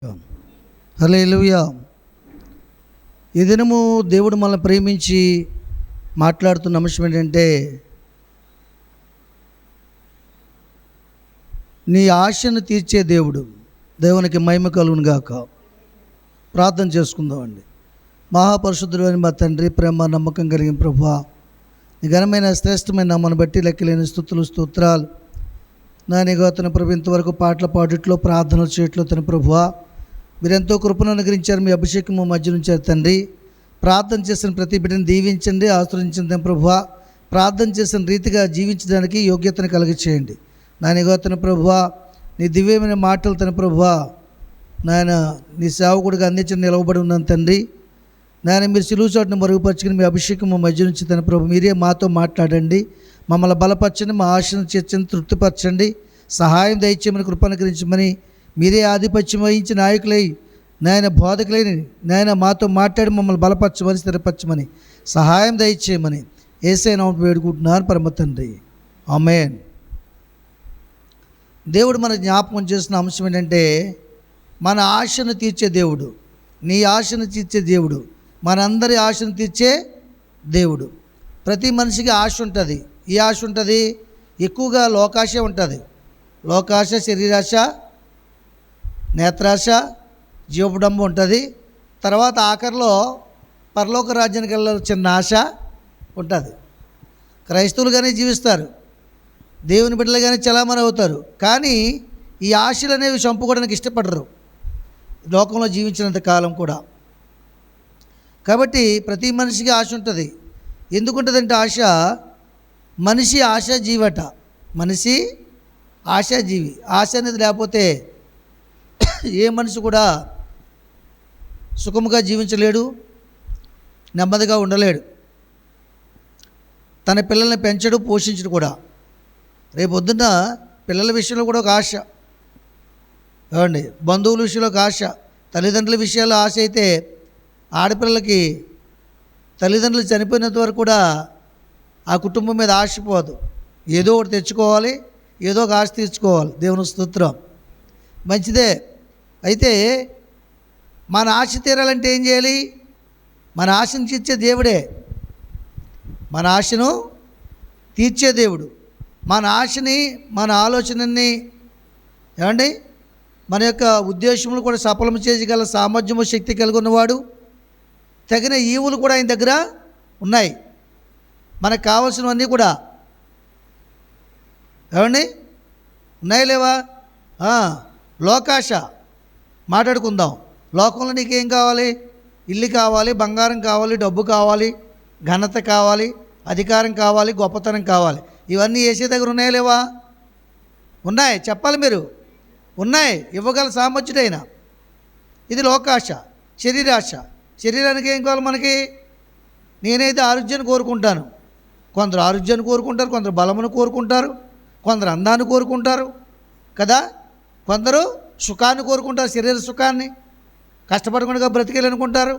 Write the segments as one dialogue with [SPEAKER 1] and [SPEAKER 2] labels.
[SPEAKER 1] హల్లెలూయా. ఈ దినము దేవుడు మనల్ని ప్రేమించి మాట్లాడుతున్న అంశం ఏంటంటే, నీ ఆశను తీర్చే దేవుడు. దేవునికి మహిమ కలుగును గాక. ప్రార్థన చేసుకుందామండి. మహాపరిశుద్ధుడైన మా తండ్రి, ప్రేమ నమ్మకం కలిగిన ప్రభువా, నీ ఘనమైన శ్రేష్టమైన నామమును బట్టి లెక్కలేని స్తుతులు స్తోత్రాలు. నా నిగతన ప్రభు ఇంతవరకు పాటలు పాడుట్లో ప్రార్థనలు చేయట్లో తన ప్రభువా, మీరెంతో కృపను అనుగ్రహించారు. మీ అభిషేకము మధ్య నుంచారు తండ్రి. ప్రార్థన చేసిన ప్రతి బిడ్డను దీవించండి, ఆశ్రయించండి ప్రభువా. ప్రార్థన చేసిన రీతిగా జీవించడానికి యోగ్యతను కలిగచేయండి. నా నిగతన ప్రభువా, నీ దివ్యమైన మాటలు తన ప్రభువా నాయన నీ సేవకుడిగా అందించిన నిలవబడి ఉన్నాను తండ్రి. నాయన మీరు సిలువ చోటును మరుగుపరుచుకుని మీ అభిషేకము మధ్య నుంచి తన ప్రభు మీరే మాతో మాట్లాడండి. మమ్మల్ని బలపరచండి, మా ఆశను చేర్చండి, తృప్తిపరచండి, సహాయం దయచేయమని కృపనుగ్రహించమని మీరే ఆధిపత్యం వహించి నాయకులై నాయన బోధకులై నాయన మాతో మాట్లాడి మమ్మల్ని బలపరచమని స్థిరపరచమని సహాయం దయచేయమని యేసయ్య నామమున వేడుకుంటున్నాను పరమ తండ్రి. ఆమేన్. దేవుడు మనకు జ్ఞాపకం చేసిన అంశం ఏంటంటే, మన ఆశను తీర్చే దేవుడు. నీ ఆశను తీర్చే దేవుడు, మనందరి ఆశను తీర్చే దేవుడు. ప్రతి మనిషికి ఆశ ఉంటుంది. ఈ ఆశ ఉంటుంది, ఎక్కువగా లోకాశ ఉంటుంది. లోకాశ, శరీరాశ, నేత్రాశ, జీవపుడంబం ఉంటుంది. తర్వాత ఆఖరిలో పరలోక రాజ్యానికి వెళ్ళే చిన్న ఆశ ఉంటుంది. క్రైస్తవులుగానే జీవిస్తారు, దేవుని బిడ్డలుగానే చలామణి అవుతారు. కానీ ఈ ఆశలు అనేవి చంపుకోవడానికి ఇష్టపడరు లోకంలో జీవించినంత కాలం కూడా. కాబట్టి ప్రతి మనిషికి ఆశ ఉంటుంది. ఎందుకుంటుందంటే ఆశ, మనిషి ఆశాజీవట. మనిషి ఆశాజీవి. ఆశ అనేది లేకపోతే ఏ మనిషి కూడా సుఖముగా జీవించలేడు, నెమ్మదిగా ఉండలేడు. తన పిల్లల్ని పెంచడు, పోషించడు కూడా. రేపు పొద్దున్న పిల్లల విషయంలో కూడా ఒక ఆశ, ఏమండి, బంధువుల విషయంలో ఒక ఆశ, తల్లిదండ్రుల విషయాల్లో ఆశ అయితే ఆడపిల్లలకి తల్లిదండ్రులు చనిపోయినంత వరకు కూడా ఆ కుటుంబం మీద ఆశపోదు. ఏదో ఒకటి తెచ్చుకోవాలి, ఏదో ఒక ఆశ తీర్చుకోవాలి. దేవుని స్తోత్రం. మంచిదే. అయితే మన ఆశ తీరాలంటే ఏం చేయాలి? మన ఆశను తీర్చే దేవుడే. మన ఆశను తీర్చే దేవుడు. మన ఆశని, మన ఆలోచనని, ఏమండి, మన యొక్క ఉద్దేశములు కూడా సఫలం చేయగల సామర్థ్యము, శక్తి కలిగి ఉన్నవాడు. తగిన ఈవులు కూడా ఆయన దగ్గర ఉన్నాయి. మనకు కావాల్సినవన్నీ కూడా, ఏమండి, ఉన్నాయి లేవా? లోకాశ మాట్లాడుకుందాం. లోకంలో నీకేం కావాలి? ఇల్లు కావాలి, బంగారం కావాలి, డబ్బు కావాలి, ఘనత కావాలి, అధికారం కావాలి, గొప్పతనం కావాలి. ఇవన్నీ ఏసే దగ్గర ఉన్నాయా లేవా? ఉన్నాయి. చెప్పాలి మీరు. ఉన్నాయి. ఇవ్వగల సామర్థ్యుడైన. ఇది లోకాశ. శరీరాశ. శరీరానికి ఏం కావాలి మనకి? నేనైతే ఆరోగ్యాన్ని కోరుకుంటాను. కొందరు ఆరోగ్యాన్ని కోరుకుంటారు, కొందరు బలమును కోరుకుంటారు, కొందరు అందాన్ని కోరుకుంటారు కదా. కొందరు సుఖాన్ని కోరుకుంటారు, శరీర సుఖాన్ని, కష్టపడకుండా బ్రతికేయాలనుకుంటారు.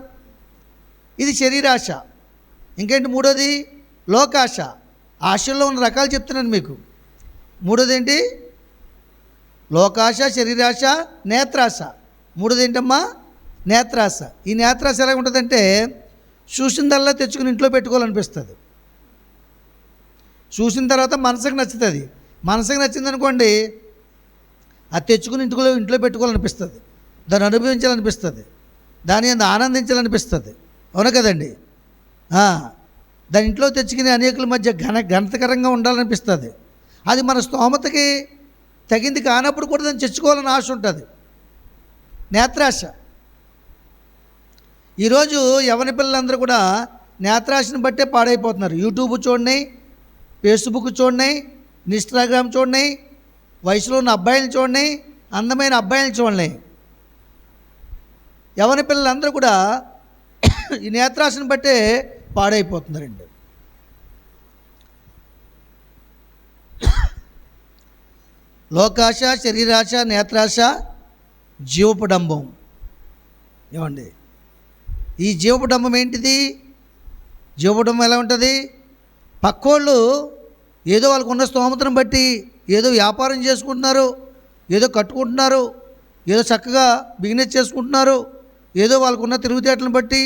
[SPEAKER 1] ఇది శరీరాశ. ఇంకేంటి మూడోది? లోకాశ. ఆశల్లో ఉన్న రకాలు చెప్తున్నాను మీకు. మూడోది ఏంటి? లోకాశ, శరీరాశ, నేత్రాశ. మూడోది ఏంటమ్మా? నేత్రాశ. ఈ నేత్రాశ ఎలా ఉంటుందంటే, చూసిందల్లా తెచ్చుకుని ఇంట్లో పెట్టుకోవాలనిపిస్తుంది. చూసిన తర్వాత మనసుకు నచ్చుతుంది. మనసుకు నచ్చిందనుకోండి, అది తెచ్చుకుని ఇంట్లో పెట్టుకోవాలనిపిస్తుంది, దాన్ని అనుభవించాలనిపిస్తుంది, దాని అందు ఆనందించాలనిపిస్తుంది. అవును కదండి. దాని ఇంట్లో తెచ్చుకుని అనేకుల మధ్య ఘనతకరంగా ఉండాలనిపిస్తుంది. అది మన స్తోమతకి తగింది కానప్పుడు కూడా దాన్ని తెచ్చుకోవాలని ఆశ ఉంటుంది. నేత్రాశ. ఈరోజు యవ్వన పిల్లలందరూ కూడా నేత్రాశను బట్టే పాడైపోతున్నారు. యూట్యూబ్ చూడండి, ఫేస్బుక్ చూడండి, ఇన్స్టాగ్రామ్ చూడండి, వయసులో ఉన్న అబ్బాయిలను చూడండి, అందమైన అబ్బాయిలను చూడండి. యవ్వన పిల్లలందరూ కూడా ఈ నేత్రాశను బట్టే పాడైపోతున్నారండి. లోకాశ, శరీరాశ, నేత్రాశ, జీవపుడంబం. ఏమండి, ఈ జీవపుడంబం ఏంటిది? జీవపుడంబం ఎలా ఉంటుంది? పక్కోళ్ళు ఏదో వాళ్ళకు ఉన్న స్తోమతను బట్టి ఏదో వ్యాపారం చేసుకుంటున్నారు, ఏదో కట్టుకుంటున్నారు, ఏదో చక్కగా బిజినెస్ చేసుకుంటున్నారు, ఏదో వాళ్ళకున్న తిరుగుతేటలను బట్టి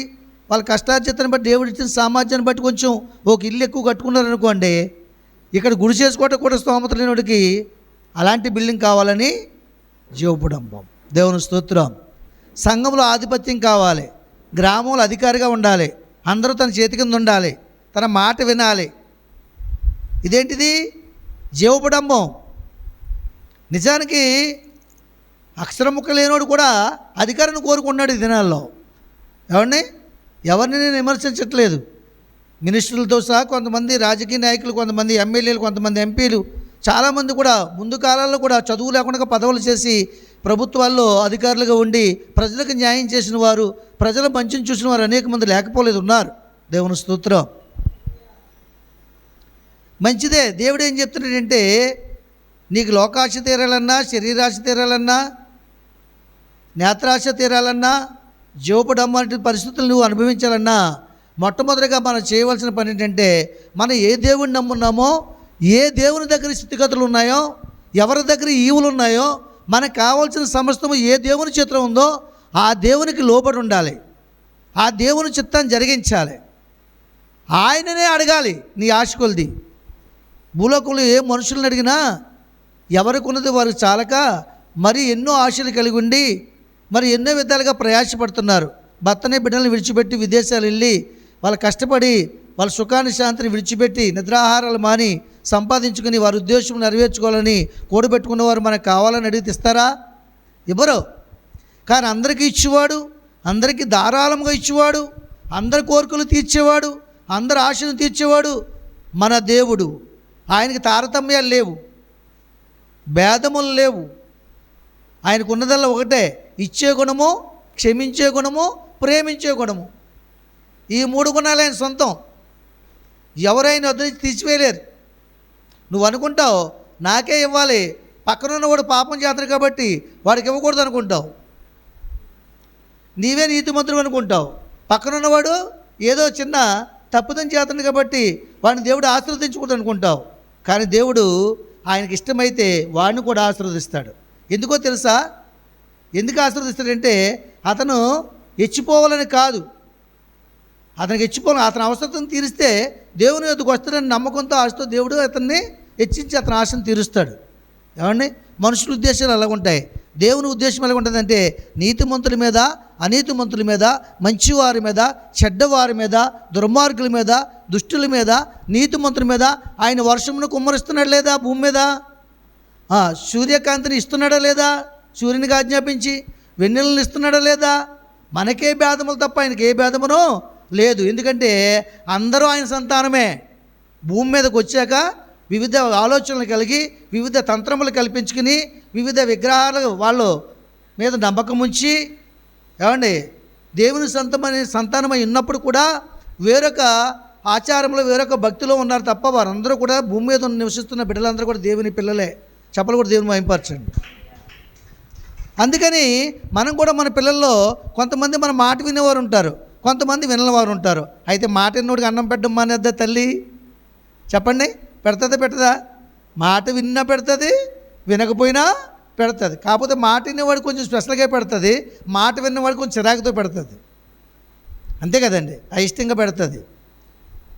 [SPEAKER 1] వాళ్ళ కష్టార్జితను బట్టి దేవుడు ఇచ్చిన సామర్థ్యాన్ని బట్టి కొంచెం ఒక ఇల్లు ఎక్కువ కట్టుకున్నారనుకోండి, ఇక్కడ గుడి చేసుకోవటం కూడా స్తోమత లేనివాడికి అలాంటి బిల్డింగ్ కావాలని జీవపుడంబం. దేవుని స్తోత్రం. సంఘంలో ఆధిపత్యం కావాలి, గ్రామంలో అధికారిగా ఉండాలి, అందరూ తన చేతి కింద ఉండాలి, తన మాట వినాలి. ఇదేంటిది? జీవపుడంబం. నిజానికి అక్షరముక్క లేనివాడు కూడా అధికారాన్ని కోరుకున్నాడు ఈ దినాల్లో. ఎవరిని నేను విమర్శించట్లేదు. మినిస్టర్లతో సహా కొంతమంది రాజకీయ నాయకులు, కొంతమంది ఎమ్మెల్యేలు, కొంతమంది ఎంపీలు, చాలామంది కూడా ముందు కాలాల్లో కూడా చదువు లేకుండా పదవులు చేసి ప్రభుత్వాల్లో అధికారులుగా ఉండి ప్రజలకు న్యాయం చేసిన వారు, ప్రజల మంచిని చూసిన వారు అనేక మంది లేకపోలేదు, ఉన్నారు. దేవుని స్తోత్రం. మంచిదే. దేవుడు ఏం చెప్తున్నాడంటే, నీకు లోకాశ తీరాలన్నా, శరీరాశ తీరాలన్నా, నేత్రాశ తీరాలన్నా, జీవపుడంబం పరిస్థితులు నువ్వు అనుభవించాలన్నా, మొట్టమొదటిగా మనం చేయవలసిన పని ఏంటంటే, మనం ఏ దేవుడిని నమ్మున్నామో, ఏ దేవుని దగ్గర స్థితిగతులు ఉన్నాయో, ఎవరి దగ్గర ఈవులు ఉన్నాయో, మనకు కావాల్సిన సమస్తము ఏ దేవుని చిత్రం ఉందో ఆ దేవునికి లోబడి ఉండాలి, ఆ దేవుని చిత్తాన్ని జరిగించాలి, ఆయననే అడగాలి నీ ఆశ కొలది. భూలోకంలో ఏ మనుషులను అడిగినా ఎవరికి ఉన్నది వారికి చాలక మరి ఎన్నో ఆశలు కలిగి ఉండి మరి ఎన్నో విధాలుగా ప్రయాసపడుతున్నారు. భర్తనే బిడ్డలను విడిచిపెట్టి విదేశాలు వెళ్ళి వాళ్ళు కష్టపడి వాళ్ళ సుఖాన్ని శాంతిని విడిచిపెట్టి నిద్రాహారాలు మాని సంపాదించుకుని వారి ఉద్దేశం నెరవేర్చుకోవాలని కూడబెట్టుకున్నవారు మనకు కావాలని అడిగితే ఇస్తారా? ఇవ్వరు. కానీ అందరికీ ఇచ్చేవాడు, అందరికీ ధారాళంగా ఇచ్చేవాడు, అందరి కోరికలు తీర్చేవాడు, అందరి ఆశను తీర్చేవాడు మన దేవుడు. ఆయనకి తారతమ్యాలు లేవు, భేదములు లేవు. ఆయనకు ఉన్నదల్లా ఒకటే, ఇచ్చే గుణము, క్షమించే గుణము, ప్రేమించే గుణము. ఈ 3 గుణాలు ఆయన సొంతం. ఎవరైనా వద్ద నుంచి తీసివేయలేరు. నువ్వు అనుకుంటావు నాకే ఇవ్వాలి, పక్కనున్నవాడు పాపం చేస్తాడు కాబట్టి వాడికి ఇవ్వకూడదు అనుకుంటావు. నీవే నీతిమంతుడు అనుకుంటావు. పక్కనున్నవాడు ఏదో చిన్న తప్పుదం చేస్తాడు కాబట్టి వాడిని దేవుడు ఆశీర్వదించకూడదు అనుకుంటావు. కానీ దేవుడు ఆయనకి ఇష్టమైతే వాడిని కూడా ఆశీర్వదిస్తాడు. ఎందుకో తెలుసా? ఎందుకు ఆశీర్వదిస్తాడంటే అతను హెచ్చిపోవాలని కాదు, అతనికి హెచ్చిపోవాలి. అతని అవసరం తీరిస్తే దేవుని యొద్దకు వస్తాడని నమ్మకంతో ఆశతో దేవుడు అతన్ని హెచ్చించి అతని ఆశను తీరుస్తాడు. ఏమండి? మనుషుల ఉద్దేశాలు అలాగుంటాయి. దేవుని ఉద్దేశం ఎలాగుంటుందంటే నీతిమంతుల మీద, అనీతిమంతుల మీద, మంచివారి మీద, చెడ్డవారి మీద, దుర్మార్గుల మీద, దుష్టుల మీద, నీతిమంతుల మీద ఆయన వర్షమును కుమ్మరిస్తున్నాడు లేదా? భూమి మీద సూర్యకాంతిని ఇస్తున్నాడా లేదా? సూర్యునికి ఆజ్ఞాపించి వెన్నెలను ఇస్తున్నాడా లేదా? మనకే భేదములు తప్ప ఆయనకి ఏ భేదమునో లేదు. ఎందుకంటే అందరూ ఆయన సంతానమే. భూమి మీదకి వచ్చాక వివిధ ఆలోచనలు కలిగి వివిధ తంత్రములు కల్పించుకుని వివిధ విగ్రహాలు వాళ్ళు మీద నమ్మకం ఉంచి దేవుని సంతానమై ఉన్నప్పుడు కూడా వేరొక ఆచారంలో వేరొక భక్తిలో ఉన్నారు తప్ప వారందరూ కూడా భూమి మీద నివసిస్తున్న బిడ్డలందరూ కూడా దేవుని పిల్లలే. చెప్పలు కూడా దేవుని మహిమపరచండి. అందుకని మనం కూడా మన పిల్లల్లో కొంతమంది మన మాట వినేవారు ఉంటారు, కొంతమంది వినవారు ఉంటారు. అయితే మాట విన్నోడికి అన్నం పెట్టడం మానేద్దా తల్లి? చెప్పండి, పెడుతుందా పెట్టదా? మాట విన్నా పెడుతుంది, వినకపోయినా పెడుతుంది. కాకపోతే మాట వినేవాడు కొంచెం స్పెషల్గా పెడుతుంది, మాట విన్నవాడు కొంచెం చిరాకుతో పెడుతుంది. అంతే కదండి, అయిష్టంగా పెడుతుంది.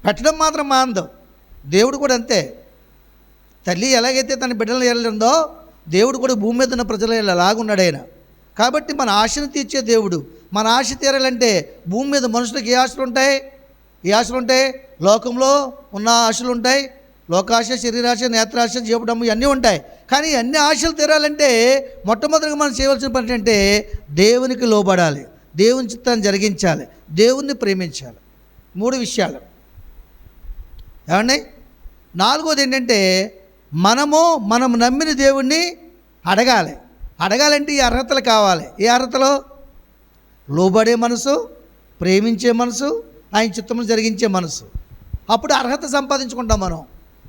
[SPEAKER 1] పెట్టడం మాత్రం మాందం. దేవుడు కూడా అంతే. తల్లి ఎలాగైతే తన బిడ్డలను వెళ్ళిందో దేవుడు కూడా భూమి మీద ఉన్న ప్రజలు అలాగున్నాడు ఆయన. కాబట్టి మన ఆశను తీర్చే దేవుడు. మన ఆశ తీరాలంటే భూమి మీద మనుషులకు ఏ ఆశలు ఉంటాయి? ఏ ఆశలు ఉంటాయి? లోకంలో ఉన్న ఆశలు ఉంటాయి. లోకాశ, శరీరాశ, నేత్రాశ, జీవపుడంబం ఇవన్నీ ఉంటాయి. కానీ అన్ని ఆశలు తీరాలంటే మొట్టమొదటిగా మనం చేయవలసిన పని ఏంటంటే దేవునికి లోబడాలి, దేవుని చిత్తాన్ని జరిగించాలి, దేవుణ్ణి ప్రేమించాలి. 3 విషయాలు. ఏమండి? 4వది ఏంటంటే మనం నమ్మిన దేవుణ్ణి అడగాలి. అడగాలంటే ఈ అర్హతలు కావాలి. ఏ అర్హతలు? లోబడే మనసు, ప్రేమించే మనసు, ఆయన చిత్తమును జరిగించే మనసు. అప్పుడు అర్హత సంపాదించుకుంటాం మనం.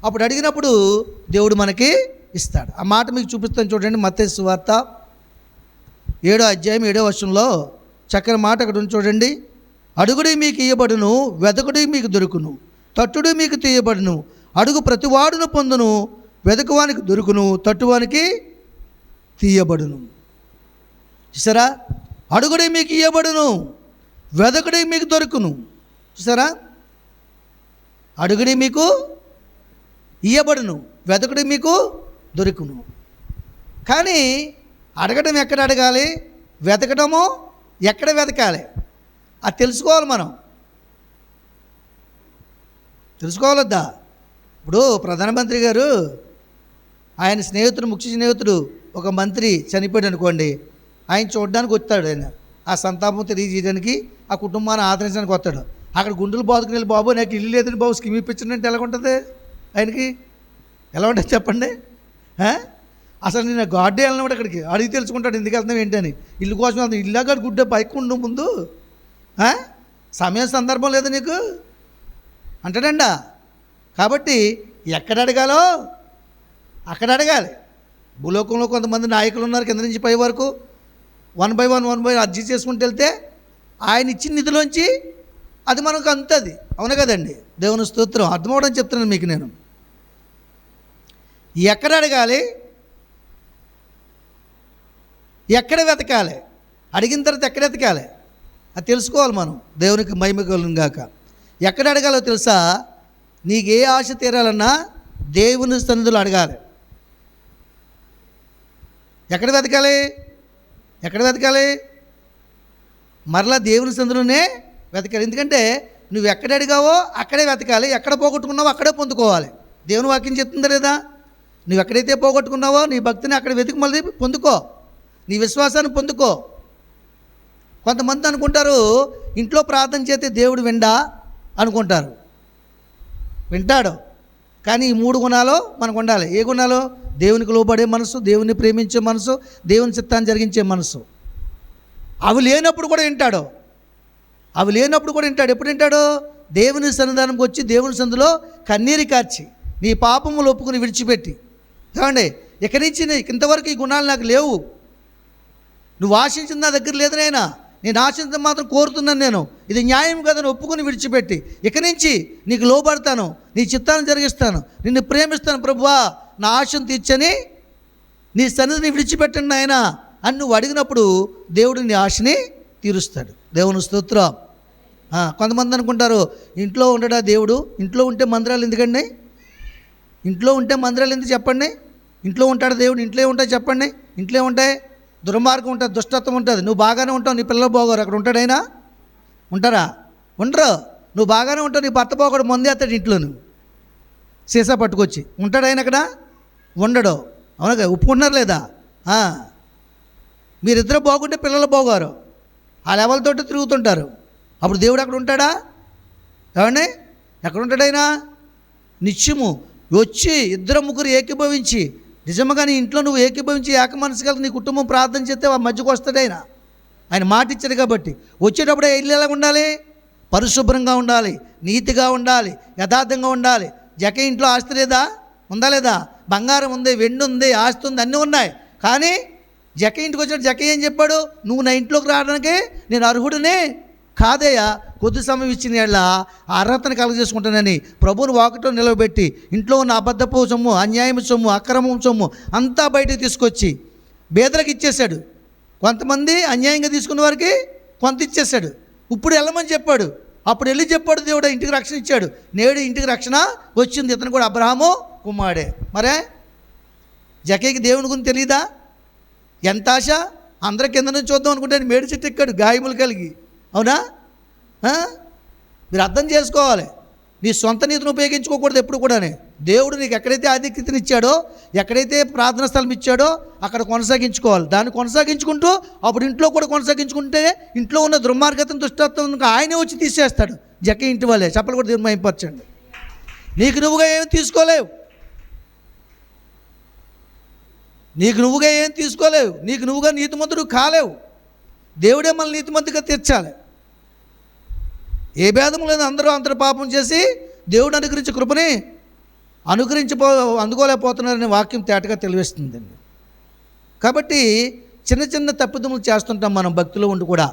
[SPEAKER 1] అప్పుడు అడిగినప్పుడు దేవుడు మనకి ఇస్తాడు. ఆ మాట మీకు చూపిస్తాను చూడండి. మత్తయి సువార్త 7వ అధ్యాయం 7వ వచనంలో చక్కని మాట అక్కడ ఉంది చూడండి. అడుగుడి మీకు ఇయ్యబడును, వెదకుడి మీకు దొరుకును, తట్టుడు మీకు తీయబడును, అడుగు ప్రతివాడును పొందును, వెదకువానికి దొరుకును, తట్టువానికి తీయబడును. చూసారా? అడుగుడి మీకు ఇయ్యబడును, వెదకుడి మీకు దొరుకును. చూసారా? అడుగుడి మీకు ఇయ్యబడును, వెదకుడి మీకు దొరుకును. కానీ అడగడం ఎక్కడ అడగాలి, వెతకడము ఎక్కడ వెతకాలి, అది తెలుసుకోవాలి. మనం తెలుసుకోవాలద్దా? ఇప్పుడు ప్రధానమంత్రి గారు ఆయన స్నేహితుడు, ముఖ్య స్నేహితుడు ఒక మంత్రి చనిపోయాడు అనుకోండి, ఆయన చూడడానికి వస్తాడు. ఆయన ఆ సంతాపం తెలియజేయడానికి, ఆ కుటుంబాన్ని ఆదరించడానికి వస్తాడు. అక్కడ గుండెలు బాదుకుని వెళ్ళి, బాబు నాకు ఇల్లు లేదని బాబు స్కీమ్ ఇప్పించండి ఎలా ఉంటుంది ఆయనకి? ఎలా ఉంటుంది చెప్పండి? అసలు నేను గాడ్డే వెళ్ళినప్పుడు అక్కడికి అడిగి తెలుసుకుంటాడు ఎందుకు వెళ్తున్నావు ఏంటని. ఇల్లు కోసం వెళ్తాను, ఇల్లాగా గుడ్డ పైకి ఉండు ముందు, సమయం సందర్భం లేదు నీకు అంటాడండా. కాబట్టి ఎక్కడ అడగాలో అక్కడ అడగాలి. భూలోకంలో కొంతమంది నాయకులు ఉన్నారు, కింద నుంచి పై వరకు 1 by 1 అర్జీ చేసుకుంటూ వెళ్తే ఆయన ఇచ్చిన నిధిలోంచి అది మనకు అందుతుంది. అవునా కదండి? దేవుని స్తోత్రం. అర్థమవడం చెప్తున్నాను మీకు నేను. ఎక్కడ అడగాలి, ఎక్కడ వెతకాలి, అడిగిన తర్వాత ఎక్కడ వెతకాలి అది తెలుసుకోవాలి మనం. దేవునికి మహిమ కలుగును గాక. ఎక్కడ అడగాలో తెలుసా? నీకు ఏ ఆశ తీరాలన్నా దేవుని సన్నిధిలో అడగాలి. ఎక్కడ వెతకాలి, ఎక్కడ వెతకాలి? మరలా దేవుని సన్నిధిలోనే వెతకాలి. ఎందుకంటే నువ్వు ఎక్కడ అడిగావో అక్కడే వెతకాలి, ఎక్కడ పోగొట్టుకున్నావో అక్కడే పొందుకోవాలి. దేవుని వాక్యం చెప్తుందా లేదా? నువ్వు ఎక్కడైతే పోగొట్టుకున్నావో నీ భక్తిని అక్కడ వెతికి మళ్ళీ పొందుకో, నీ విశ్వాసాన్ని పొందుకో. కొంతమంది అనుకుంటారు ఇంట్లో ప్రార్థన చేస్తే దేవుడు విండా అనుకుంటారు. వింటాడు, కానీ ఈ 3 గుణాలు మనకు ఉండాలి. ఏ గుణాలు? దేవునికి లోబడే మనసు, దేవుని ప్రేమించే మనసు, దేవుని చిత్తాన్ని జరిగించే మనసు. అవి లేనప్పుడు కూడా వింటాడు, అవి లేనప్పుడు కూడా వింటాడు. ఎప్పుడు వింటాడు? దేవుని సన్నిధానంకి వచ్చి దేవుని సందులో కన్నీరు కార్చి నీ పాపములు ఒప్పుకుని విడిచిపెట్టి, ఏమండి ఇక్కడి నుంచి ఇంతవరకు ఈ గుణాలు నాకు లేవు, నువ్వు ఆశించిన నా దగ్గర లేదు నైనా, నేను ఆశించిన మాత్రం కోరుతున్నాను, నేను ఇది న్యాయం కదని ఒప్పుకొని విడిచిపెట్టి ఇక నుంచి నీకు లోబడతాను, నీ చిత్తాన్ని జరిగిస్తాను, నిన్ను ప్రేమిస్తాను ప్రభువా, నా ఆశను తీర్చని నీ సన్నిధిని విడిచిపెట్టండి ఆయన అని నువ్వు అడిగినప్పుడు దేవుడు నీ ఆశని తీరుస్తాడు. దేవుని స్తోత్రం. కొంతమంది అనుకుంటారు ఇంట్లో ఉండడా దేవుడు? ఇంట్లో ఉంటే మందిరాలు ఎందుకండి? ఇంట్లో ఉంటే మందిరాలు ఎందుకు చెప్పండి? ఇంట్లో ఉంటాడు దేవుడు, ఇంట్లో ఉంటాయి చెప్పండి? ఇంట్లో ఉంటాయి దుర్మార్గం ఉంటుంది, దుష్టత్వం ఉంటుంది. నువ్వు బాగానే ఉంటావు, నీ పిల్లలు పోగోరు, అక్కడ ఉంటాడైనా? ఉంటారా? ఉండరు. నువ్వు బాగానే ఉంటావు, నీ భర్త పోగొడు మందేస్తాడు ఇంట్లో, నువ్వు సీసా పట్టుకొచ్చి ఉంటాడైనా అక్కడ? ఉండడు. అవునా? ఒప్పుకుంటున్నారు లేదా? మీరిద్దరు బాగుంటే పిల్లలు పోగోరు, ఆ లెవెల్తో తిరుగుతుంటారు. అప్పుడు దేవుడు అక్కడ ఉంటాడా? ఏమండి ఎక్కడ ఉంటాడైనా? నిత్యము వచ్చి 2-3 ఏకీభవించి, నిజంగా నీ ఇంట్లో నువ్వు ఏకీభవించి ఏక మనసు కలిసి నీ కుటుంబం ప్రార్థన చేస్తే ఆ మధ్యకు వస్తాడు ఆయన. ఆయన మాట ఇచ్చాడు కాబట్టి. వచ్చేటప్పుడే ఇల్లు ఎలా ఉండాలి? పరిశుభ్రంగా ఉండాలి, నీతిగా ఉండాలి, యథార్థంగా ఉండాలి. జక ఇంట్లో ఆస్తి లేదా? ఉందా లేదా? బంగారం ఉంది, వెండి ఉంది, ఆస్తి ఉంది, అన్నీ ఉన్నాయి. కానీ జక ఇంటికి వచ్చాడు. జక ఏం చెప్పాడు? నువ్వు నా ఇంట్లోకి రావడానికి నేను అర్హుడిని కాదయ్యా, కొద్ది సమయం ఇచ్చిన వాళ్ళ అర్హతను కలుగజేసుకుంటానని ప్రభువుని వాకిట్లో నిలవబెట్టి ఇంట్లో ఉన్న అబద్ధపు సొమ్ము, అన్యాయం సొమ్ము, అక్రమం సొమ్ము అంతా బయటకు తీసుకొచ్చి బేదలకు ఇచ్చేశాడు. కొంతమంది అన్యాయంగా తీసుకున్న వారికి కొంత ఇచ్చేశాడు. ఇప్పుడు వెళ్ళమని చెప్పాడు. అప్పుడు వెళ్ళి చెప్పాడు దేవుడు, ఇంటికి రక్షణ ఇచ్చాడు. నేడు ఇంటికి రక్షణ వచ్చింది. ఇతను కూడా అబ్రహాము కుమారుడే. మరే జకేకి దేవుని గురించి తెలియదా? ఎంత ఆశ! అందరి కింద నుంచి చూద్దాం అనుకుంటే మేడి చెట్టు ఎక్కాడు గాయములు కలిగి. అవునా? మీరు అర్థం చేసుకోవాలి. నీ సొంత నీతిని ఉపయోగించుకోకూడదు ఎప్పుడు కూడా. దేవుడు నీకు ఎక్కడైతే ఆధిక్యతను ఇచ్చాడో, ఎక్కడైతే ప్రార్థన స్థలం ఇచ్చాడో అక్కడ కొనసాగించుకోవాలి. దాన్ని కొనసాగించుకుంటూ అప్పుడు ఇంట్లో కూడా కొనసాగించుకుంటే ఇంట్లో ఉన్న దుర్మార్గతను, దుష్టత్వం ఆయనే వచ్చి తీసేస్తాడు. జక్క ఇంటి వాళ్ళే చెప్పలు కూడా దేవుని మహిమపరచండి. నీకు నువ్వుగా ఏమి తీసుకోలేవు, నీకు నువ్వుగా ఏం తీసుకోలేవు, నీకు నువ్వుగా నీతిమంతుడు కాలేవు. దేవుడే మన నీతిమంతుగా తీర్చాలి. ఏ భేదం లేదు, అందరూ అంతర పాపం చేసి దేవుడు అనుగ్రహించే కృపని అందుకోలేకపోతున్నారనే వాక్యం తేటగా తెలియజేస్తుందండి. కాబట్టి చిన్న చిన్న తప్పిదములు చేస్తుంటాం మనం, భక్తిలో ఉండి కూడా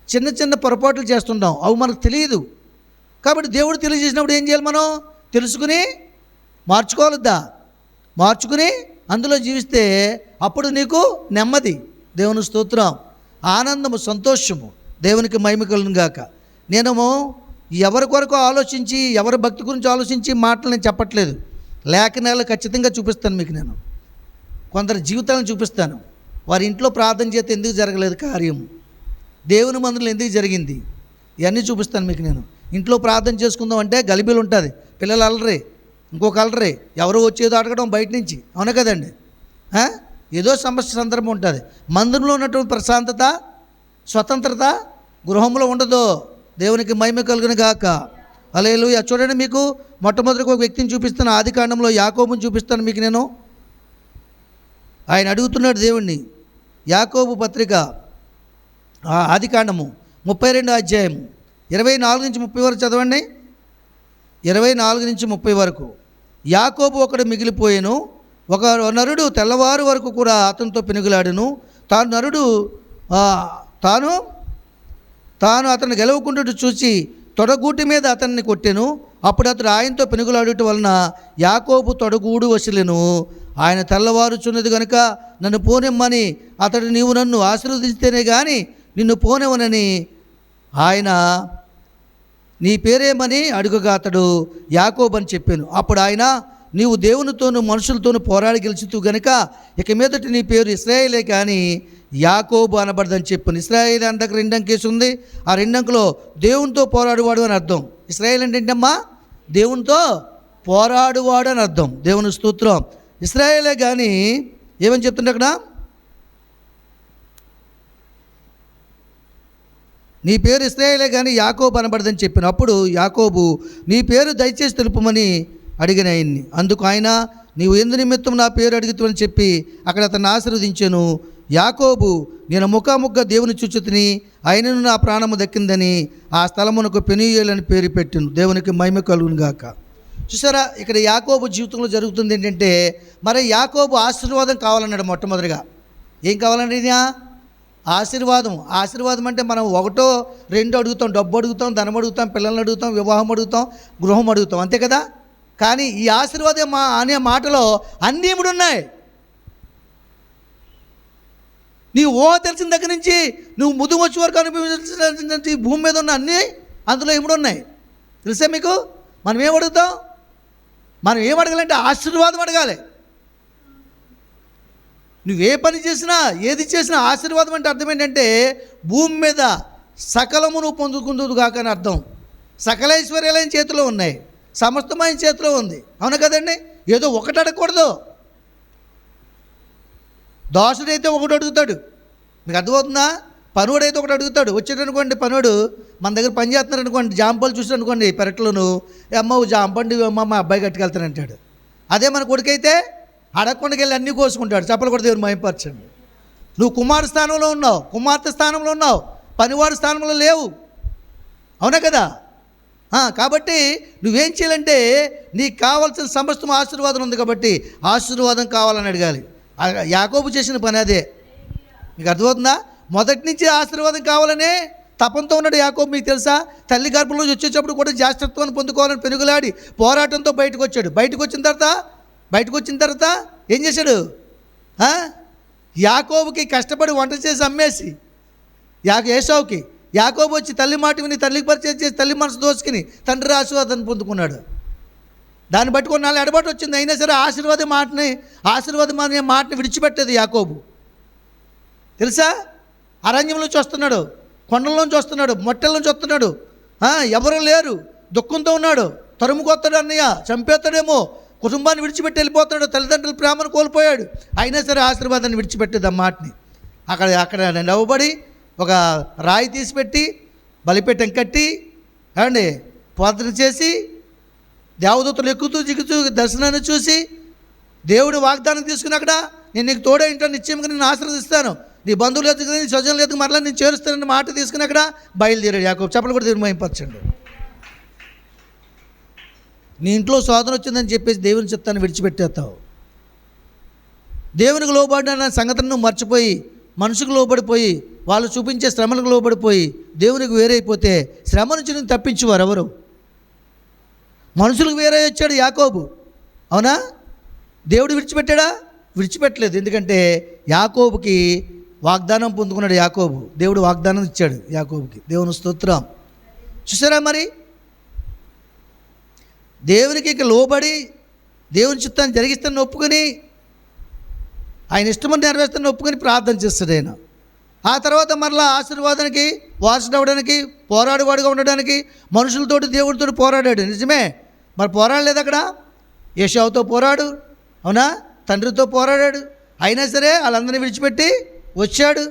[SPEAKER 1] చిన్న చిన్న పొరపాట్లు చేస్తుంటాం, అవి మనకు తెలియదు. కాబట్టి దేవుడు తెలియజేసినప్పుడు ఏం చేయాలి? మనం తెలుసుకుని మార్చుకోవాలద్దా? మార్చుకుని అందులో జీవిస్తే అప్పుడు నీకు నెమ్మది. దేవుని స్తోత్రం. ఆనందము, సంతోషము. దేవునికి మహిమ కలుగును గాక. నేనేమో ఎవరి కొరకు ఆలోచించి, ఎవరి భక్తి గురించి ఆలోచించి మాటలు నేను చెప్పట్లేదు. లేఖనాలు ఖచ్చితంగా చూపిస్తాను మీకు. నేను కొందరి జీవితాలను చూపిస్తాను. వారి ఇంట్లో ప్రార్థన చేస్తే ఎందుకు జరగలేదు కార్యం, దేవుని మందిరంలో ఎందుకు జరిగింది, ఇవన్నీ చూపిస్తాను మీకు. నేను ఇంట్లో ప్రార్థన చేసుకుందాం అంటే గలిబీలు ఉంటుంది, పిల్లలు అలరే, ఇంకొక అలరే, ఎవరో వచ్చేదో అడగడం బయట నుంచి, అవునా కదండి. ఏదో సమస్య సందర్భం ఉంటుంది. మందిరంలో ఉన్నటువంటి ప్రశాంతత, స్వతంత్రత గృహంలో ఉండదు. దేవునికి మహిమ కలుగును గాక. హల్లెలూయా. చూడండి, మీకు మొట్టమొదటిగా ఒక వ్యక్తిని చూపిస్తాను. ఆదికాండంలో యాకోబుని చూపిస్తాను మీకు. నేను ఆయన అడుగుతున్నాడు దేవుణ్ణి. యాకోబు పత్రిక ఆదికాండము 32 అధ్యాయము 24 నుంచి 30 వరకు చదవండి. 24 నుంచి 30 వరకు. యాకోబు ఒకడు మిగిలిపోయాను, ఒక నరుడు తెల్లవారు వరకు కూడా అతనితో పెనుగులాడును. తాను అతన్ని గెలవకుండాటు చూసి తొడగూటి మీద అతన్ని కొట్టెను. అప్పుడు అతడు ఆయనతో పెనుగులాడుట వలన యాకోబు తొడగూడు వసిలెను. ఆయన తెల్లవారుచున్నది కనుక నన్ను పోనిమ్మని అతడు, నీవు నన్ను ఆశీర్వదిస్తేనే కానీ నిన్ను పోనివ్వనని ఆయన, నీ పేరేమని అడుగగా అతడు యాకోబు అని చెప్పాను. అప్పుడు ఆయన, నీవు దేవునితోనూ మనుషులతోనూ పోరాడి గెలుచుతూ గనుక ఇక మీదటి నీ పేరు ఇశ్రాయేలే కానీ యాకోబు అనబడదని చెప్పాను. ఇశ్రాయేల్ అంటే 2 అంకెస్ ఉంది. ఆ 2 అంకెలో దేవునితో పోరాడువాడు అని అర్థం. ఇశ్రాయేల్ అంటే ఏంటమ్మా? దేవునితో పోరాడువాడు అని అర్థం. దేవుని స్తోత్రం. ఇశ్రాయేలే కానీ ఏమని చెప్తుండే అక్కడ, నీ పేరు ఇశ్రాయేలే కానీ యాకోబు అనబడదని చెప్పాను. అప్పుడు యాకోబు, నీ పేరు దయచేసి తెలుపమని అడిగిన ఆయన్ని. అందుకు ఆయన, నీవు ఎందు నిమిత్తం నా పేరు అడుగుతావని చెప్పి అక్కడ అతన్ని ఆశీర్వదించాను. యాకోబు, నేను ముఖాముఖ దేవుని చూచుతిని, ఆయనను నా ప్రాణము దక్కిందని ఆ స్థలమునకు పెనీయేలు అని పేరు పెట్టాను. దేవునికి మహిమ కలుగును గాక. చూసారా, ఇక్కడ యాకోబు జీవితంలో జరుగుతుంది ఏంటంటే, మరి యాకోబు ఆశీర్వాదం కావాలన్నాడు. మొట్టమొదటిగా ఏం కావాలండి? ఆశీర్వాదం. ఆశీర్వాదం అంటే మనం 1, 2 అడుగుతాం. డబ్బు అడుగుతాం, ధనం అడుగుతాం, పిల్లల్ని అడుగుతాం, వివాహం అడుగుతాం, గృహం అడుగుతాం, అంతే కదా. కానీ ఈ ఆశీర్వాదం అనే మాటలో అన్నీ ఇముడు ఉన్నాయి. నీ ఊహ తెలిసిన దగ్గర నుంచి నువ్వు ముదుము వచ్చే వరకు అనుభవించిన భూమి మీద ఉన్న అన్నీ అందులో ఇముడు ఉన్నాయి. తెలుసా మీకు? మనం ఏం అడుగుతాం? మనం ఏం అడగాలంటే ఆశీర్వాదం అడగాలి. నువ్వే పని చేసినా, ఏది చేసినా ఆశీర్వాదం అంటే అర్థం ఏంటంటే, భూమి మీద సకలము నువ్వు పొందుకుందువు కాక అని అర్థం. సకల ఐశ్వర్యాలైన చేతిలో ఉన్నాయి, సమస్తమైన చేతిలో ఉంది, అవును కదండి. ఏదో ఒకటి అడగకూడదు. దోషుడైతే ఒకటి అడుగుతాడు, మీకు అర్థమవుతుందా? పనువాడైతే ఒకటి అడుగుతాడు. వచ్చాడనుకోండి, పనువాడు మన దగ్గర పని చేస్తున్నారు అనుకోండి, జాంపళ్ళు చూసాడు అనుకోండి పెరట్లోను, అమ్మ జాంపండి అమ్మ మా అబ్బాయి కట్టుకెళ్తానంటాడు. అదే మన కొడుకైతే అడగకుండా వెళ్ళి అన్నీ కోసుకుంటాడు. చెప్పలు కూడా దేవుని మహిమపరచండి. నువ్వు కుమారు స్థానంలో ఉన్నావు, కుమార్తె స్థానంలో ఉన్నావు, పనివాడు స్థానంలో లేవు, అవునా కదా. కాబట్టి నువ్వేం చేయాలంటే, నీకు కావాల్సిన సమస్తం ఆశీర్వాదం ఉంది కాబట్టి ఆశీర్వాదం కావాలని అడగాలి. యాకోబు చేసిన పని అదే. మీకు అర్థమవుతుందా? మొదటి నుంచి ఆశీర్వాదం కావాలనే తపంతో ఉన్నాడు యాకోబు. మీకు తెలుసా, తల్లి గర్భంలో వచ్చేటప్పుడు కూడా జాగ్రత్తను పొందుకోవాలని పెనుగులాడి పోరాటంతో బయటకు వచ్చాడు. బయటకు వచ్చిన తర్వాత ఏం చేశాడు? యాకోబుకి కష్టపడి వంట చేసి అమ్మేసి ఏసావుకి, యాకోబు వచ్చి తల్లి మాట విని తల్లికి పరిచయం చేసి తల్లి మనసు దోసుకుని తండ్రి ఆశీర్వాదాన్ని పొందుకున్నాడు. దాన్ని బట్టి కొన్నాళ్ళు ఎడబాటు వచ్చింది. అయినా సరే ఆశీర్వాదం అనే మాటని విడిచిపెట్టేది యాకోబు. తెలుసా, అరణ్యంలోంచి వస్తున్నాడు, కొండల్లోంచి వస్తున్నాడు, మొట్టెల్లోంచి వస్తున్నాడు, ఎవరు లేరు, దుఃఖంతో ఉన్నాడు. తరుముకొస్తాడు, అన్నయ్య చంపేస్తాడేమో, కుటుంబాన్ని విడిచిపెట్టి వెళ్ళిపోతాడు, తల్లిదండ్రుల ప్రేమను కోల్పోయాడు. అయినా సరే ఆశీర్వాదాన్ని విడిచిపెట్టేది ఆ మాటని. అక్కడ నవ్వబడి ఒక రాయి తీసిపెట్టి బలిపీఠం కట్టి ఏమండి ప్రార్థన చేసి దేవదూతలు ఎక్కుతూ దిగుతూ దర్శనాన్ని చూసి దేవుడు వాగ్దానం తీసుకుని, అక్కడ నేను నీకు తోడే ఇంట్లో నిశ్చయంగా నేను ఆశీర్వదిస్తాను, నీ బంధువులు ఎదుగు నీ స్వజనులు ఎదుగు మరలా నేను చేరుస్తానని మాట తీసుకుని అక్కడ బయలుదేరాడు యాకోబు. చెప్పలు కూడా దేవుని మహిమపరచండి. నీ ఇంట్లో శోధన వచ్చిందని చెప్పేసి దేవుని చిత్తాన్ని విడిచిపెట్టేస్తావు. దేవునికి లోబడిన సంగతిని నువ్వు మర్చిపోయి, మనుషుకు లోబడిపోయి, వాళ్ళు చూపించే శ్రమలకు లోబడిపోయి దేవునికి వేరైపోతే శ్రమ నుంచి నువ్వు తప్పించేవారు ఎవరు? మనుషులకు వేరే వచ్చాడు యాకోబు, అవునా? దేవుడు విడిచిపెట్టాడా? విడిచిపెట్టలేదు. ఎందుకంటే యాకోబుకి వాగ్దానం పొందుకున్నాడు యాకోబు. దేవుడు వాగ్దానం ఇచ్చాడు యాకోబుకి. దేవుని స్తోత్రం. చూసారా మరి, దేవునికి ఇక లోబడి దేవుని చిత్తాన్ని జరిగిస్తాను ఒప్పుకొని ఆయన ఇష్టమని నెరవేరుస్తాను ఒప్పుకొని ప్రార్థన చేస్తాడు ఆయన. ఆ తర్వాత మరలా ఆశీర్వాదానికి వారసుడు అవ్వడానికి, పోరాడువాడుగా ఉండడానికి మనుషులతోటి దేవుడితో పోరాడాడు. నిజమే, మరి పోరాడలేదు అక్కడ. యేషావుతో పోరాడు, అవునా, తండ్రితో పోరాడాడు. అయినా సరే వాళ్ళందరినీ విడిచిపెట్టి వచ్చాడు.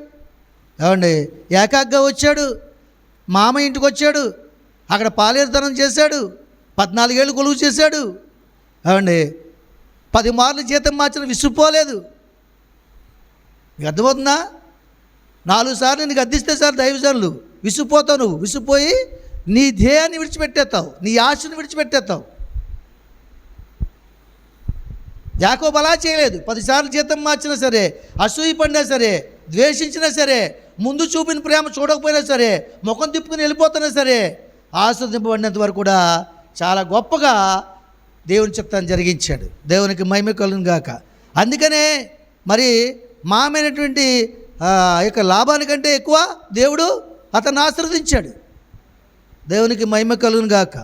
[SPEAKER 1] ఏమండి, ఏకాగ్గా వచ్చాడు. మామ ఇంటికి వచ్చాడు. అక్కడ పాలేరుతనం చేశాడు. 14 ఏళ్ళు కొలువు చేశాడు. ఏమండి, 10 మార్లు జీతం మార్చిన విసిపోలేదు. మీకు అర్థమవుతుందా? 4 సార్లు నీకు అద్దిస్తే సార్ దైవజనులు విసిపోతావు. నువ్వు విసిపోయి నీ ధ్యేయాన్ని విడిచిపెట్టేస్తావు, నీ ఆశను విడిచిపెట్టేస్తావు. యాకోబు అలా చేయలేదు. 10 సార్లు జీతం మార్చినా సరే, అసూయ పడినా సరే, ద్వేషించినా సరే, ముందు చూపిన ప్రేమ చూడకపోయినా సరే, ముఖం తిప్పుకుని వెళ్ళిపోతున్నా సరే, ఆస్వాదింపబడినంత వరకు కూడా చాలా గొప్పగా దేవుని చిత్తాన్ని జరిగించాడు. దేవునికి మహిమ కలుగును గాక. అందుకనే మరి మామైనటువంటి యొక్క లాభానికంటే ఎక్కువ దేవుడు అతన్ని ఆశీర్వదించాడు. దేవునికి మహిమ కలుగును గాక.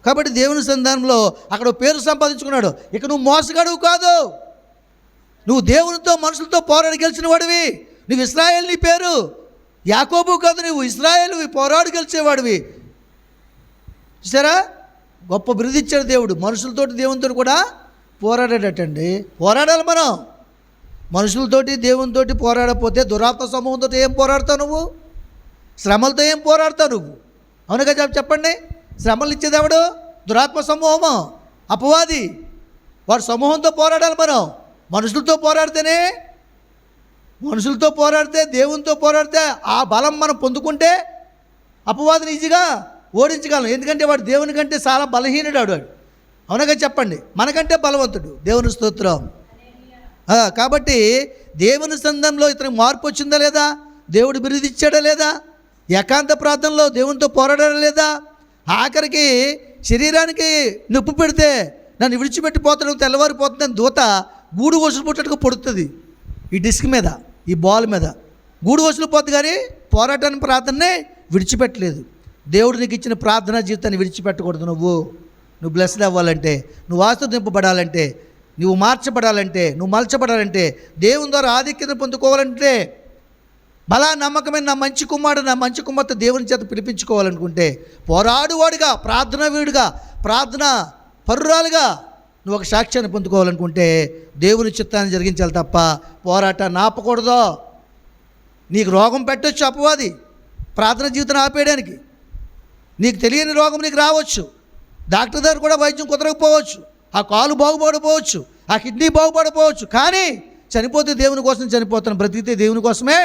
[SPEAKER 1] కాబట్టి దేవుని సంధానంలో అక్కడ పేరు సంపాదించుకున్నాడు. ఇక నువ్వు మోసగాడు కాదు, నువ్వు దేవునితో మనుషులతో పోరాడి గెలిచిన వాడివి. నువ్వు ఇశ్రాయేల్, నీ పేరు యాకోబు కాదు, నువ్వు ఇశ్రాయేల్, పోరాడు గెలిచేవాడివి. చూసారా, గొప్ప బిరుదు ఇచ్చాడు దేవుడు. మనుషులతోటి దేవునితో కూడా పోరాడాడటండి. పోరాడాలి మనం. మనుషులతోటి దేవునితోటి పోరాడకపోతే దురాత్మ సమూహంతో ఏం పోరాడతావు నువ్వు? శ్రమలతో ఏం పోరాడతావు నువ్వు? అవునుగా చెప్పండి. శ్రమలు ఇచ్చేదేవాడు దురాత్మ సమూహము, అపవాది. వాడు సమూహంతో పోరాడాలి మనం. మనుషులతో పోరాడితే దేవునితో పోరాడితే ఆ బలం మనం పొందుకుంటే అపవాదిని ఈజీగా ఓడించగలం. ఎందుకంటే వాడు దేవుని కంటే చాలా బలహీనుడు వాడు. అవునగా చెప్పండి. మనకంటే బలవంతుడు. దేవుని స్తోత్రం. కాబట్టి దేవుని సంఘంలో ఇతనికి మార్పు వచ్చిందా లేదా? దేవుడు బిరుదు ఇచ్చాడా లేదా? ఏకాంత ప్రార్థనలో దేవునితో పోరాడాడా లేదా? ఆఖరికి శరీరానికి నొప్పి పెడితే నన్ను విడిచిపెట్టిపోతాను, తెల్లవారిపోతుందని దూత గూడు వసులు పుట్టడానికి పొడుతుంది. ఈ డిస్క్ మీద, ఈ బాల్ మీద గూడు వసులు పోతుంది, కానీ పోరాటాన్ని ప్రార్థననే విడిచిపెట్టలేదు. దేవుడు నీకు ఇచ్చిన ప్రార్థనా జీవితాన్ని విడిచిపెట్టకూడదు. నువ్వు బ్లెస్డ్ అవ్వాలంటే, నువ్వు ఆశీర్వదింపబడాలంటే, నువ్వు మార్చబడాలంటే, నువ్వు మలచబడాలంటే, దేవుని ద్వారా ఆధిక్యత పొందుకోవాలంటే, బలా నమ్మకమైన నా మంచి కుమారుడు, నా మంచి కుమార్తె దేవుని చేత పిలిపించుకోవాలనుకుంటే, పోరాడువాడుగా, ప్రార్థనా వీడుగా, ప్రార్థన పరురాలుగా నువ్వు ఒక సాక్ష్యాన్ని పొందుకోవాలనుకుంటే దేవుని చిత్తాన్ని జరిగించాలి తప్ప పోరాటాన్ని ఆపకూడదు. నీకు రోగం పెట్టొచ్చు అపవాది, ప్రార్థన జీవితాన్ని ఆపేయడానికి. నీకు తెలియని రోగం నీకు రావచ్చు. డాక్టర్ దగ్గర కూడా వైద్యం కుదరకపోవచ్చు. ఆ కాలు బాగుపడకపోవచ్చు, ఆ కిడ్నీ బాగుపడకపోవచ్చు. కానీ చనిపోతే దేవుని కోసం చనిపోతాను, బ్రతికితే దేవుని కోసమే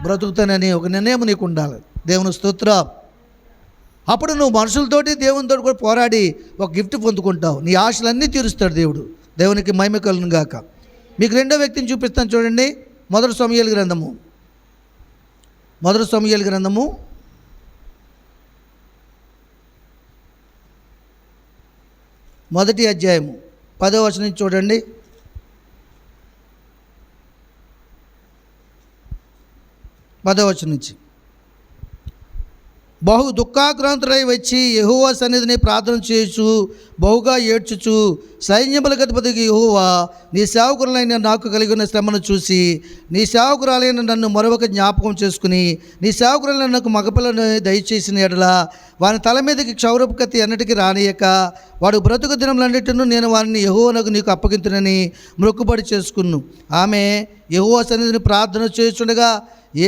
[SPEAKER 1] బ్రతుకుతానని ఒక నిర్ణయం నీకు ఉండాలి. దేవుని స్తోత్రం. అప్పుడు నువ్వు మనుషులతోటి దేవునితో కూడా పోరాడి ఒక గిఫ్ట్ పొందుకుంటావు. నీ ఆశలన్నీ తీరుస్తాడు దేవుడు. దేవునికి మహిమ కలుగును గాక. మీకు రెండో వ్యక్తిని చూపిస్తాను చూడండి. మొదటి సమూయేలు గ్రంథము మొదటి అధ్యాయము 10వ వచనం నుంచి చూడండి. 10వ వచనం నుంచి. బహు దుఃఖాక్రాంతులై వచ్చి యెహోవా సన్నిధిని ప్రార్థన చేయొచ్చు, బహుగా ఏడ్చుచు, సైన్యములకు అధిపతికి యెహోవా, నీ సేవకురాలైన నాకు కలిగిన శ్రమను చూసి నీ సేవకురాలైన నన్ను మరొక జ్ఞాపకం చేసుకుని నీ సేవకురాలైన నాకు మగపిల్లను దయచేసిన ఎడల వాని తల మీదకి క్షౌరపు కత్తి ఎన్నటికీ రానియక వాడు బ్రతుకు దినములన్నిటిను నేను వారిని యెహోవానకు నీకు అప్పగింతునని మొక్కుబడి చేసుకున్నాను. ఆమె యెహోవా సన్నిధిని ప్రార్థన చేయుచుండగా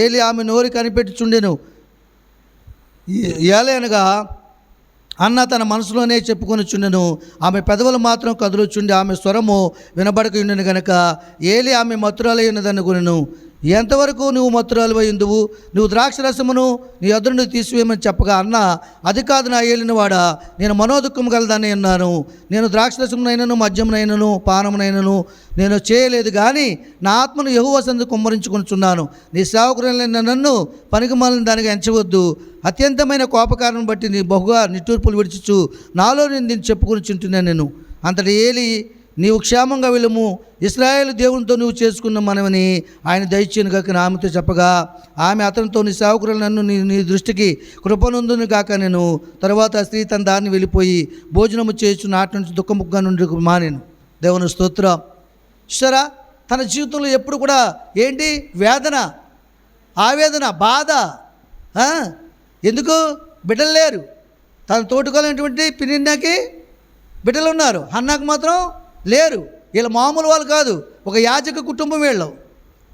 [SPEAKER 1] ఏలి ఆమె నోరు కనిపెట్టుచుండెను. ఏలనగా అన్న తన మనసులోనే చెప్పుకొనిచుండెను. ఆమె పెదవులు మాత్రం కదులుచుండి ఆమె స్వరము వినబడక ఉండెను గనక ఏలి ఆమె మత్తురాలై ఉన్నదనుకొనెను. ఎంతవరకు నువ్వు మత్తురాలు అయ్యుందువు? నువ్వు ద్రాక్షరసమును నీ యొద్ద నుండి తీసివేయమని చెప్పగా అన్న, అది కాదు నా ఏలినవాడా, నేను మనోదుఖం గలదాన్ని అన్నాను. నేను ద్రాక్షరసమునైనను మద్యమునైనను పానమునైనను నేను చేయలేదు, కానీ నా ఆత్మను యెహోవా సన్నిధిని కుమ్మరించుకొనుచున్నాను. నీ సేవకులైన నన్ను పనికిమాలిన దానిగా ఎంచవద్దు. అత్యంతమైన కోపకారణం బట్టి నీ బహుగా నిట్టూర్పులు విడిచుచు నాలో నేను చెప్పుకొని చుంటున్నాను. నేను అంతటి ఏలి నీవు క్షేమంగా వెళ్ళము, ఇశ్రాయేలు దేవునితో నువ్వు చేసుకున్న మనమని ఆయన దయచేయను గాక ఆమెతో చెప్పగా, ఆమె అతనితో, నీ సేవకురాలు నన్ను నీ దృష్టికి కృపనందును గాక నేను. తర్వాత ఆ స్త్రీ తన దారిని వెళ్ళిపోయి భోజనము చేయొచ్చు నాటి నుంచి దుఃఖముఖంగా నుండి మానేను. దేవుని స్తోత్రం. చూసారా, తన జీవితంలో ఎప్పుడు కూడా ఏంటి? వేదన, ఆవేదన, బాధ. ఎందుకు? బిడ్డలు లేరు. తన తోటికోలేనటువంటి పినిన్నాకి బిడ్డలు ఉన్నారు, హన్నాకు మాత్రం లేరు. వీళ్ళు మామూలు వాళ్ళు కాదు, ఒక యాజక కుటుంబం, వీళ్ళు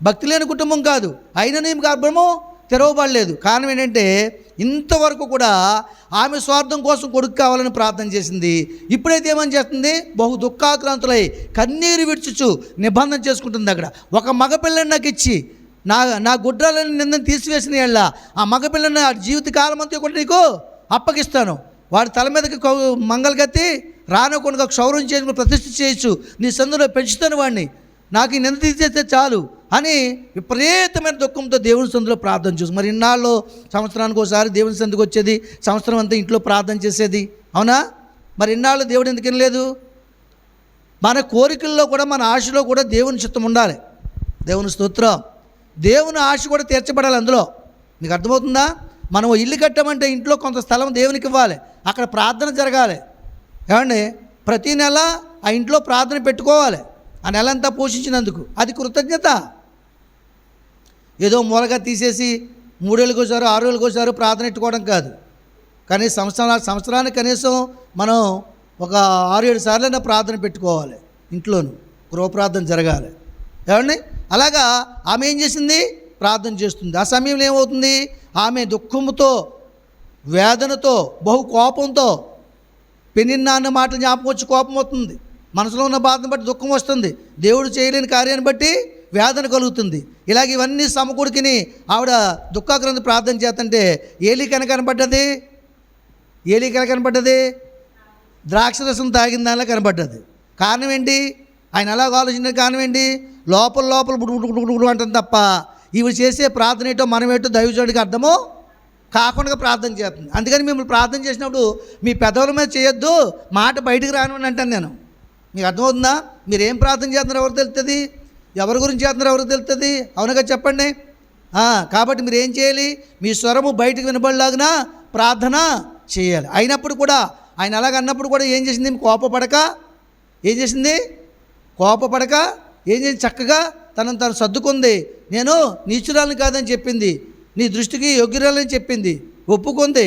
[SPEAKER 1] భక్తి లేని కుటుంబం కాదు. అయినా నీ గర్భము తెరవబడలేదు. కారణం ఏంటంటే ఇంతవరకు కూడా ఆమె స్వార్థం కోసం కొడుకు కావాలని ప్రార్థన చేసింది. ఇప్పుడైతే ఏమని చేస్తుంది? బహు దుఃఖాక్రాంతులై కన్నీరు విడుచుచు నిబంధన చేసుకుంటుంది. అక్కడ ఒక మగపిల్లని నాకు ఇచ్చి నా గుడ్రాలని నిందని తీసివేసిన వాళ్ళ ఆ మగపిల్లని ఆ జీవితకాలం అంతా కూడా నీకు అప్పగిస్తాను. వాడి తల మీదకి మంగళగత్తి రానకుండా క్షౌరం చేసుకుని ప్రతిష్ఠ చేయొచ్చు, నీ సందులో పెంచుతాను వాడిని, నాకు ఈ నింద తీసేస్తే చాలు అని విపరీతమైన దుఃఖంతో దేవుని సందులో ప్రార్థన చేసి, మరి ఇన్నాళ్ళు సంవత్సరానికి ఒకసారి దేవుని సందుకు వచ్చేది, సంవత్సరం అంతా ఇంట్లో ప్రార్థన చేసేది, అవునా? మరి ఇన్నాళ్ళు దేవుడు ఎందుకు వినలేదు? మన కోరికల్లో కూడా, మన ఆశలో కూడా దేవుని చిత్తం ఉండాలి. దేవుని స్తోత్రం. దేవుని ఆశ కూడా తీర్చబడాలి అందులో. మీకు అర్థమవుతుందా? మనం ఇల్లు కట్టామంటే ఇంట్లో కొంత స్థలం దేవునికి ఇవ్వాలి, అక్కడ ప్రార్థన జరగాలి. ఏమండి? ప్రతీ నెల ఆ ఇంట్లో ప్రార్థన పెట్టుకోవాలి, ఆ నెల అంతా పోషించినందుకు. అది కృతజ్ఞత. ఏదో మూలగా తీసేసి 3 ఏళ్ళకి ఒకసారి 6 ఏళ్ళకి ఒకసారి ప్రార్థన పెట్టుకోవడం కాదు. కానీ సంవత్సరానికి కనీసం మనం ఒక 6-7 సార్లైనా ప్రార్థన పెట్టుకోవాలి ఇంట్లోనూ, గృహప్రార్థన జరగాలి. ఏమండి? అలాగా ఆమె ఏం చేసింది? ప్రార్థన చేస్తుంది. ఆ సమయంలో ఏమవుతుంది? ఆమె దుఃఖముతో, వేదనతో, బహు కోపంతో, పెనిన్నా అన్న మాటలు జ్ఞాపకం వచ్చి కోపం వస్తుంది, మనసులో ఉన్న బాధను బట్టి దుఃఖం వస్తుంది, దేవుడు చేయలేని కార్యాన్ని బట్టి వేదన కలుగుతుంది. ఇలాగ ఇవన్నీ సమకూడికిని ఆవిడ దుఃఖాక్రాంతి ప్రార్థన చేస్తుంటే ఏలి కనపడ్డది. ఏలి కనపడ్డది ద్రాక్షరసం తాగిన దానిలో కనపడ్డది. కారణం ఏంటి? ఆయన అలాగ ఆలోచించిన కారణం ఏంటి? లోపల బుడుగుడు అంటుంది తప్ప ఇవి చేసే ప్రార్థన ఏంటో మనమేటో దైవజనుడికి అర్థమో కాకుండా ప్రార్థన చేస్తుంది. అందుకని మిమ్మల్ని ప్రార్థన చేసినప్పుడు మీ పెదవుల మీద చేయొద్దు, మాట బయటికి రానివ్వండి అంటాను నేను. మీకు అర్థమవుతుందా? మీరు ఏం ప్రార్థన చేస్తున్నారో ఎవరు తెలుస్తుంది, ఎవరి గురించి చేస్తున్నారో ఎవరికి తెలుస్తుంది? అవునగా చెప్పండి. కాబట్టి మీరు ఏం చేయాలి? మీ స్వరము బయటకు వినబడలాగిన ప్రార్థన చేయాలి. అయినప్పుడు కూడా ఆయన అలాగ అన్నప్పుడు కూడా ఏం చేసింది? కోపపడక ఏం చేసింది? కోపపడక ఏం చేసింది? చక్కగా తను సర్దుకుంది. నేను నీచురాలని కాదని చెప్పింది, నీ దృష్టికి యోగ్యురాలని చెప్పింది, ఒప్పుకుంది,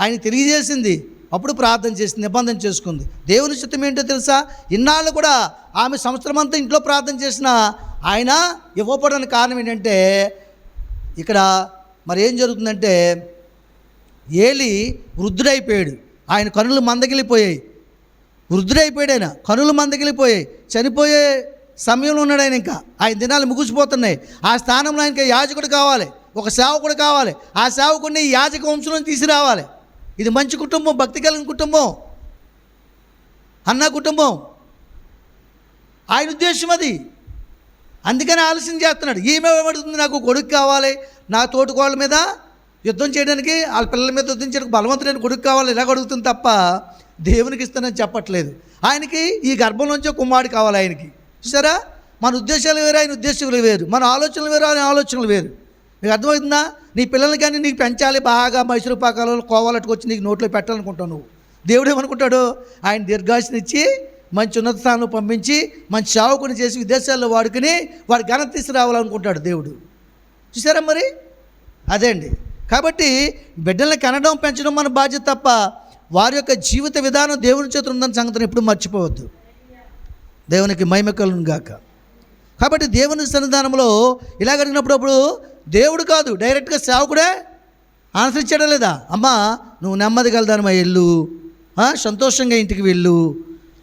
[SPEAKER 1] ఆయన తెలియజేసింది. అప్పుడు ప్రార్థన చేసింది, నిబంధన చేసుకుంది. దేవుని చిత్తం ఏంటో తెలుసా? ఇన్నాళ్ళు కూడా ఆమె సంవత్సరం అంతా ఇంట్లో ప్రార్థన చేసిన ఆయన ఇవ్వబడడానికి కారణం ఏంటంటే, ఇక్కడ మరి ఏం జరుగుతుందంటే ఏలి వృద్ధుడైపోయాడు, ఆయన కనులు మందగిలిపోయాయి. వృద్ధుడైపోయాడు, ఆయన కనులు మందగిలిపోయాయి, చనిపోయే సమయంలో ఉన్నాడు ఆయన. ఇంకా ఆయన దినాలు ముగిసిపోతున్నాయి. ఆ స్థానంలో ఆయనకి యాజకుడు కావాలి, ఒక సేవకుడు కావాలి. ఆ సేవకుడిని యాజక వంశంలో తీసుకురావాలి. ఇది మంచి కుటుంబం, భక్తి కలిగిన కుటుంబం, అన్న కుటుంబం. ఆయన ఉద్దేశం అది. అందుకని ఆలస్యం చేస్తున్నాడు. ఈమె ఏమడుతుంది? నాకు కొడుకు కావాలి, నా తోటికోళ్ళ మీద యుద్ధం చేయడానికి, వాళ్ళ పిల్లల మీద యుద్ధం చేయడానికి బలవంతుడైన కొడుకు కావాలి, ఇలాగ అడుగుతుంది తప్ప దేవునికి ఇస్తానని చెప్పట్లేదు. ఆయనకి ఈ గర్భంలోంచే కుమారుడు కావాలి ఆయనకి. చూసారా? మన ఉద్దేశాలు వేరు, ఆయన ఉద్దేశాలు వేరు, మన ఆలోచనలు వేరు, ఆయన ఆలోచనలు వేరు. మీకు అర్థమవుతుందా? నీ పిల్లల్ని కానీ నీకు పెంచాలి, బాగా మైసూరు పాకాలు కోవాలట్టుకొచ్చి నీకు నోట్లో పెట్టాలనుకుంటావు నువ్వు. దేవుడు ఏమనుకుంటాడు? ఆయన దీర్ఘాయుష్నిచ్చి మంచి ఉన్నత స్థానంలో పంపించి మంచి సేవకుని చేసి విదేశాల్లో వాడుకుని వాడి ఘనత తీసుకురావాలనుకుంటాడు దేవుడు. చూసారా? మరి అదే అండి. కాబట్టి బిడ్డల్ని కనడం, పెంచడం మన బాధ్యత తప్ప వారి యొక్క జీవిత విధానం దేవుని చేతులు ఉందని సంగతిని ఎప్పుడు మర్చిపోవద్దు. దేవునికి మహిమ కలుగును గాక. కాబట్టి దేవుని సన్నిధానంలో ఇలా అడిగినప్పుడు దేవుడు కాదు, డైరెక్ట్గా సేవకుడే ఆన్సర్ ఇచ్చాడా లేదా? అమ్మా నువ్వు నెమ్మదిగా వెళ్దానమ్మా, వెళ్ళు, సంతోషంగా ఇంటికి వెళ్ళు,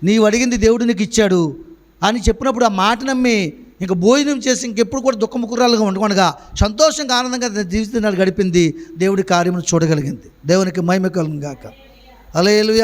[SPEAKER 1] నీవు అడిగింది దేవుడు నీకు ఇచ్చాడు అని చెప్పినప్పుడు ఆ మాట నమ్మి ఇంక భోజనం చేసి ఇంకెప్పుడు కూడా దుఃఖముకురాలుగా ఉండకుండా సంతోషంగా ఆనందంగా జీవితాలు గడిపింది. దేవుడి కార్యమును చూడగలిగింది. దేవునికి మహిమ కలుగును గాక. హల్లెలూయా.